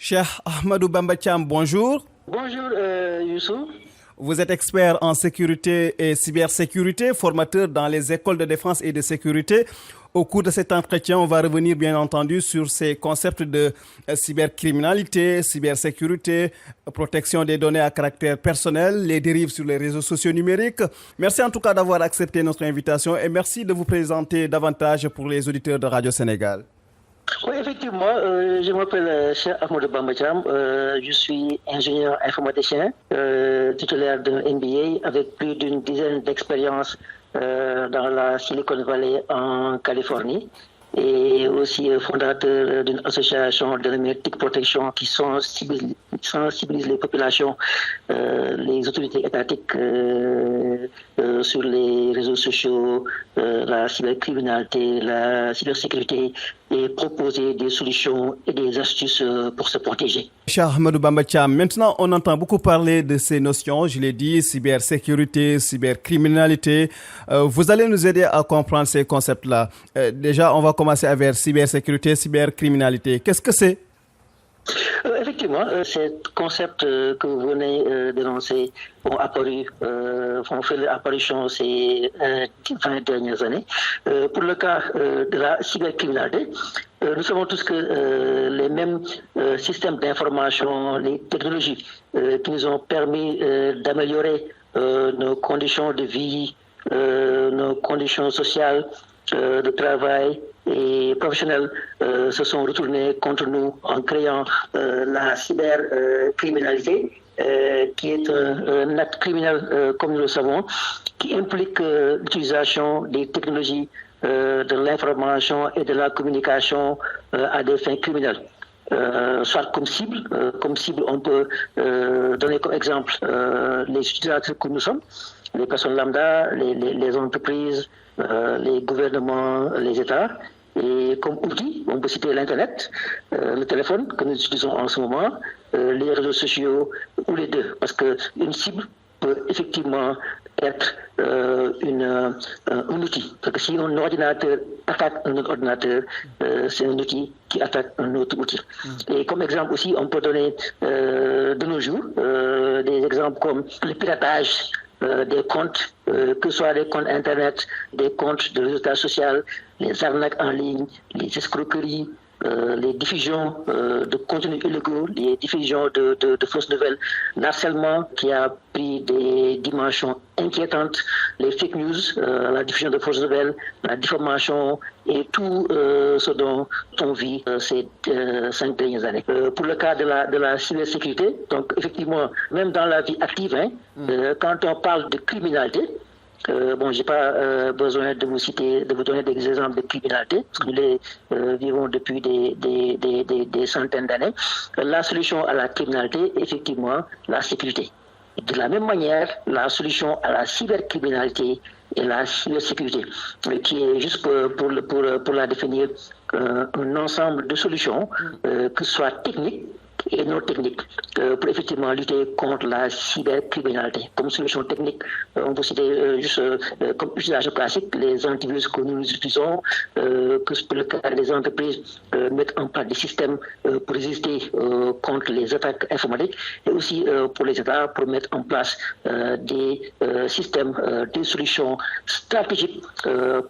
Cheikh Ahmadou Bamba Thiam, bonjour. Bonjour Youssou. Vous êtes expert en sécurité et cybersécurité, formateur dans les écoles de défense et de sécurité. Au cours de cet entretien, on va revenir bien entendu sur ces concepts de cybercriminalité, cybersécurité, protection des données à caractère personnel, les dérives sur les réseaux sociaux numériques. Merci en tout cas d'avoir accepté notre invitation et merci de vous présenter davantage pour les auditeurs de Radio Sénégal. Oui, effectivement, je m'appelle Cheikh Ahmadou Bamba Thiam. Je suis ingénieur informaticien, titulaire d'un MBA avec plus d'une dizaine d'expériences dans la Silicon Valley en Californie et aussi fondateur d'une association de TIC Protection qui sensibilise les populations, les autorités étatiques sur les réseaux sociaux, la cybercriminalité, la cybersécurité et proposer des solutions et des astuces pour se protéger. Cheikh Ahmadou Bamba Thiam, maintenant on entend beaucoup parler de ces notions, je l'ai dit, cybersécurité, cybercriminalité. Vous allez nous aider à comprendre ces concepts-là. Déjà, on va commencer avec cybersécurité, cybercriminalité. Qu'est-ce que c'est? Effectivement, ces concepts que vous venez d'énoncer ont apparu, ont fait l'apparition ces 20 dernières années. Pour le cas de la cybercriminalité, nous savons tous que les mêmes systèmes d'information, les technologies qui nous ont permis d'améliorer nos conditions de vie, nos conditions sociales, de travail et professionnels se sont retournés contre nous en créant la cybercriminalité, qui est un acte criminel, comme nous le savons, qui implique l'utilisation des technologies de l'information et de la communication à des fins criminelles. Soit comme cible, on peut donner comme exemple les utilisateurs que nous sommes, les personnes lambda, les entreprises, les gouvernements, les États. Et comme outil, on peut citer l'Internet, le téléphone que nous utilisons en ce moment, les réseaux sociaux ou les deux. Parce qu'une cible peut effectivement être un outil. Parce que si un ordinateur attaque un autre ordinateur, c'est un outil qui attaque un autre outil. Et comme exemple aussi, on peut donner de nos jours des exemples comme le piratage des comptes, que ce soit des comptes Internet, des comptes de réseaux sociaux, les arnaques en ligne, les escroqueries, les diffusions de contenus illégaux, les diffusions de fausses nouvelles, l'harcèlement qui a pris des dimensions inquiétantes, les fake news, la diffusion de fausses nouvelles, la diffamation et tout ce dont on vit ces 5 dernières années. Pour le cas de la cybersécurité, donc effectivement, même dans la vie active, quand on parle de criminalité, je n'ai pas besoin de vous donner des exemples de criminalité, parce que nous les vivons depuis des centaines d'années. La solution à la criminalité est effectivement la sécurité. De la même manière, la solution à la cybercriminalité est la cybersécurité, qui est juste pour la définir un ensemble de solutions, que ce soit techniques et non techniques, pour effectivement lutter contre la cybercriminalité. Comme solution technique, on peut citer juste comme utilisation classique les antivirus que nous utilisons, que pour le cas des entreprises mettent en place des systèmes pour résister contre les attaques informatiques, et aussi pour les États pour mettre en place des systèmes, des solutions stratégiques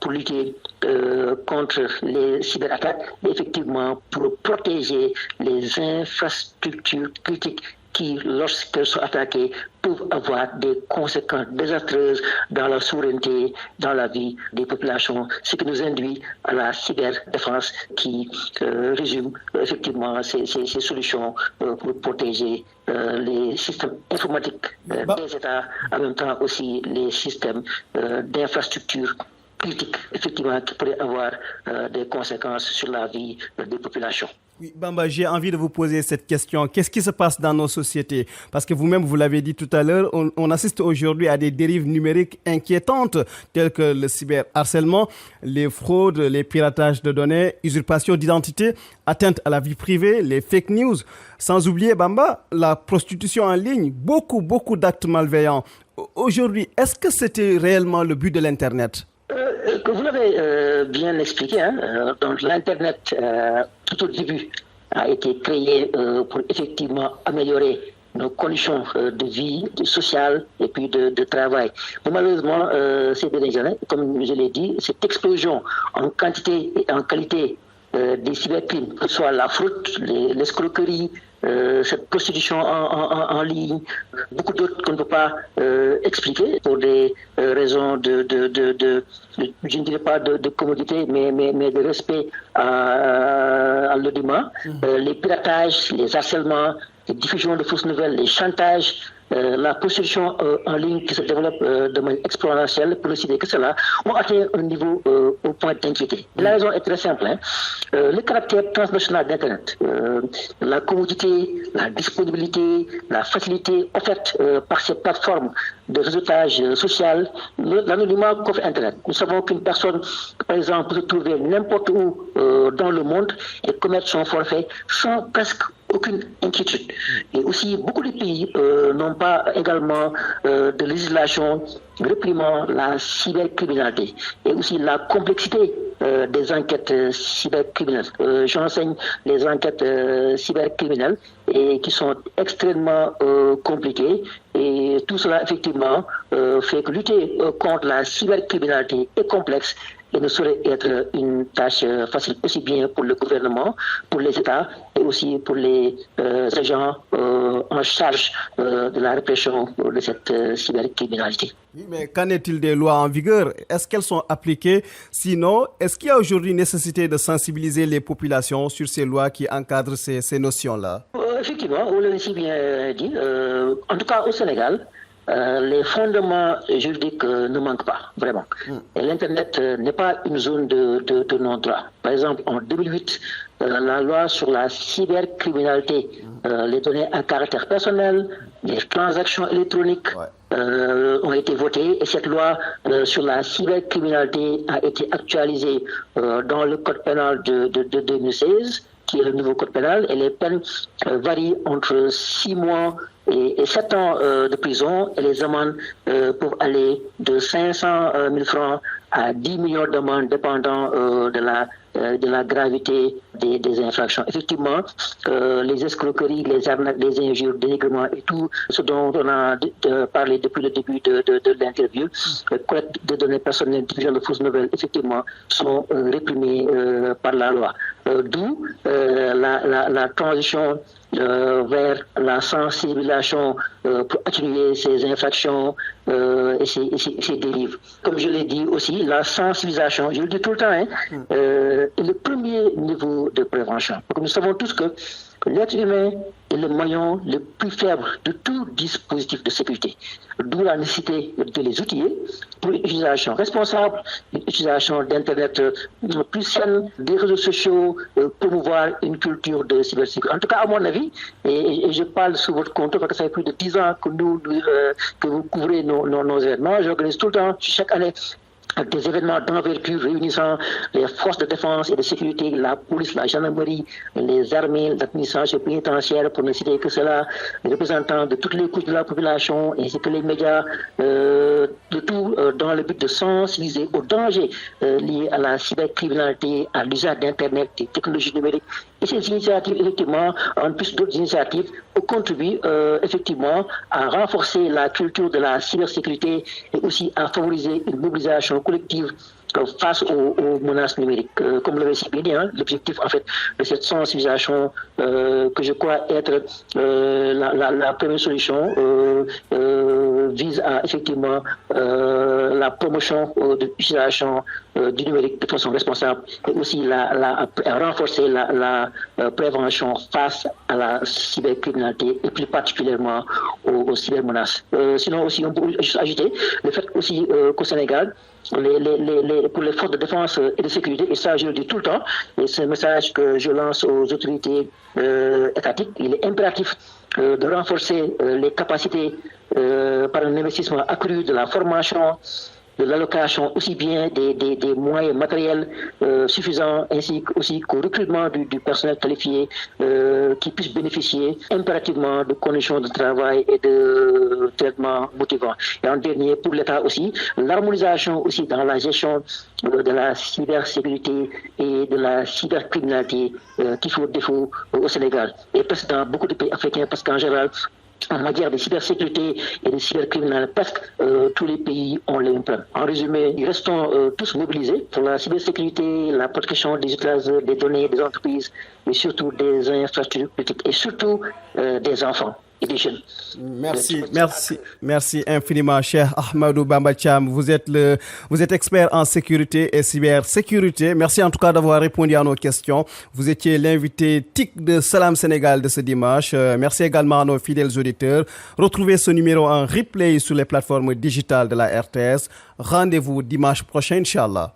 pour lutter contre les cyberattaques, et effectivement pour protéger les infrastructures critiques qui, lorsqu'elles sont attaquées, peuvent avoir des conséquences désastreuses dans la souveraineté, dans la vie des populations, ce qui nous induit à la cyberdéfense qui résume effectivement ces solutions pour protéger les systèmes informatiques des États, en même temps aussi les systèmes d'infrastructures critiques, effectivement, qui pourraient avoir des conséquences sur la vie des populations. Oui, Bamba, j'ai envie de vous poser cette question. Qu'est-ce qui se passe dans nos sociétés? Parce que vous-même, vous l'avez dit tout à l'heure, on assiste aujourd'hui à des dérives numériques inquiétantes, telles que le cyberharcèlement, les fraudes, les piratages de données, usurpation d'identité, atteinte à la vie privée, les fake news. Sans oublier, Bamba, la prostitution en ligne, beaucoup d'actes malveillants. Aujourd'hui, est-ce que c'était réellement le but de l'Internet? Que vous l'avez bien expliqué, donc l'Internet, tout au début, a été créé pour effectivement améliorer nos conditions de vie, sociale et puis de travail. Mais malheureusement, ces dernières années, comme je l'ai dit, cette explosion en quantité et en qualité des cybercrimes, que ce soit la fraude, l'escroquerie, cette prostitution en ligne, beaucoup d'autres qu'on ne peut pas expliquer pour des raisons je ne dirais pas de commodité, mais de respect à l'audimat, les piratages, les harcèlements, les diffusions de fausses nouvelles, les chantages, la prostitution en ligne qui se développe de manière exponentielle, pour ne citer que cela, ont atteint un niveau au point d'inquiéter. La raison est très simple. Le caractère transnational d'Internet, la commodité, la disponibilité, la facilité offerte par ces plateformes de réseautage social, l'anonymat qu'offre Internet. Nous savons qu'une personne, par exemple, peut se trouver n'importe où dans le monde et commettre son forfait sans presque aucune inquiétude. Et aussi, beaucoup de pays n'ont pas également de législation réprimant la cybercriminalité et aussi la complexité des enquêtes cybercriminelles. J'enseigne les enquêtes cybercriminelles et qui sont extrêmement compliquées et tout cela effectivement fait que lutter contre la cybercriminalité est complexe et ne saurait être une tâche facile, aussi bien pour le gouvernement, pour les États et aussi pour les agents en charge de la répression de cette cybercriminalité. Oui, mais qu'en est-il des lois en vigueur? Est-ce qu'elles sont appliquées? Sinon, est-ce qu'il y a aujourd'hui nécessité de sensibiliser les populations sur ces lois qui encadrent ces notions-là? Effectivement, vous l'avez si bien dit. En tout cas, au Sénégal, les fondements juridiques ne manquent pas, vraiment. Et l'Internet n'est pas une zone de non-droit. Par exemple, en 2008, la loi sur la cybercriminalité, les données à caractère personnel, les transactions électroniques ont été votées et cette loi sur la cybercriminalité a été actualisée dans le code pénal de 2016, qui est le nouveau code pénal, et les peines varient entre 6 mois et 7 ans de prison, et les amendes peuvent aller de 500 000 francs à 10 millions d'amendes, dépendant de la gravité des infractions. Effectivement, les escroqueries, les arnaques, les injures, les dénigrements et tout ce dont on a parlé depuis le début de l'interview, collecte de données personnelles, diffusion de fausses nouvelles, effectivement, sont réprimés par la loi. D'où la transition vers la sensibilisation pour atténuer ces infractions et ces dérives. Comme je l'ai dit aussi, la sensibilisation, je le dis tout le temps, est le premier niveau de prévention. Nous savons tous que l'être humain est le maillon le plus faible de tout dispositif de sécurité. D'où la nécessité de les outiller pour une utilisation responsable, une utilisation d'Internet plus saine, des réseaux sociaux, promouvoir une culture de cybersécurité. En tout cas, à mon avis, et je parle sous votre compte parce que ça fait plus de 10 ans que vous couvrez nos événements, j'organise tout le temps, chaque année, des événements d'envergure réunissant les forces de défense et de sécurité, la police, la gendarmerie, les armées, l'administration pénitentiaire, pour ne citer que cela, les représentants de toutes les couches de la population, ainsi que les médias, de tout dans le but de sensibiliser aux dangers liés à la cybercriminalité, à l'usage d'Internet, des technologies numériques. Et ces initiatives, effectivement, en plus d'autres initiatives, contribuent effectivement à renforcer la culture de la cybersécurité et aussi à favoriser une mobilisation collective face aux menaces numériques. Comme vous l'avez si bien dit, l'objectif en fait de cette sensibilisation que je crois être la première solution vise à effectivement la promotion de l'utilisation du numérique de façon responsable et aussi à renforcer la prévention face à la cybercriminalité et plus particulièrement aux cybermenaces. Sinon aussi on peut juste ajouter le fait aussi qu'au Sénégal, pour les forces de défense et de sécurité, et ça je le dis tout le temps, et c'est un message que je lance aux autorités étatiques, il est impératif de renforcer les capacités par un investissement accru de la formation de l'allocation aussi bien des moyens matériels suffisants, ainsi aussi qu'au recrutement du personnel qualifié qui puisse bénéficier impérativement de conditions de travail et de traitement motivants. Et en dernier, pour l'État aussi, l'harmonisation aussi dans la gestion de la cybersécurité et de la cybercriminalité qui fait défaut au Sénégal et presque dans beaucoup de pays africains, parce qu'en général, en matière de cybersécurité et de cybercriminalité, presque tous les pays ont les mêmes problèmes. En résumé, nous restons tous mobilisés pour la cybersécurité, la protection des utilisateurs, des données des entreprises, mais surtout des infrastructures critiques et surtout des enfants et des jeunes. Merci infiniment, cher Ahmadou Bamba Thiam. Vous êtes expert en sécurité et cybersécurité. Merci en tout cas d'avoir répondu à nos questions. Vous étiez l'invité TIC de Salam Sénégal de ce dimanche. Merci également à nos fidèles auditeurs. Retrouvez ce numéro en replay sur les plateformes digitales de la RTS. Rendez-vous dimanche prochain, Inch'Allah.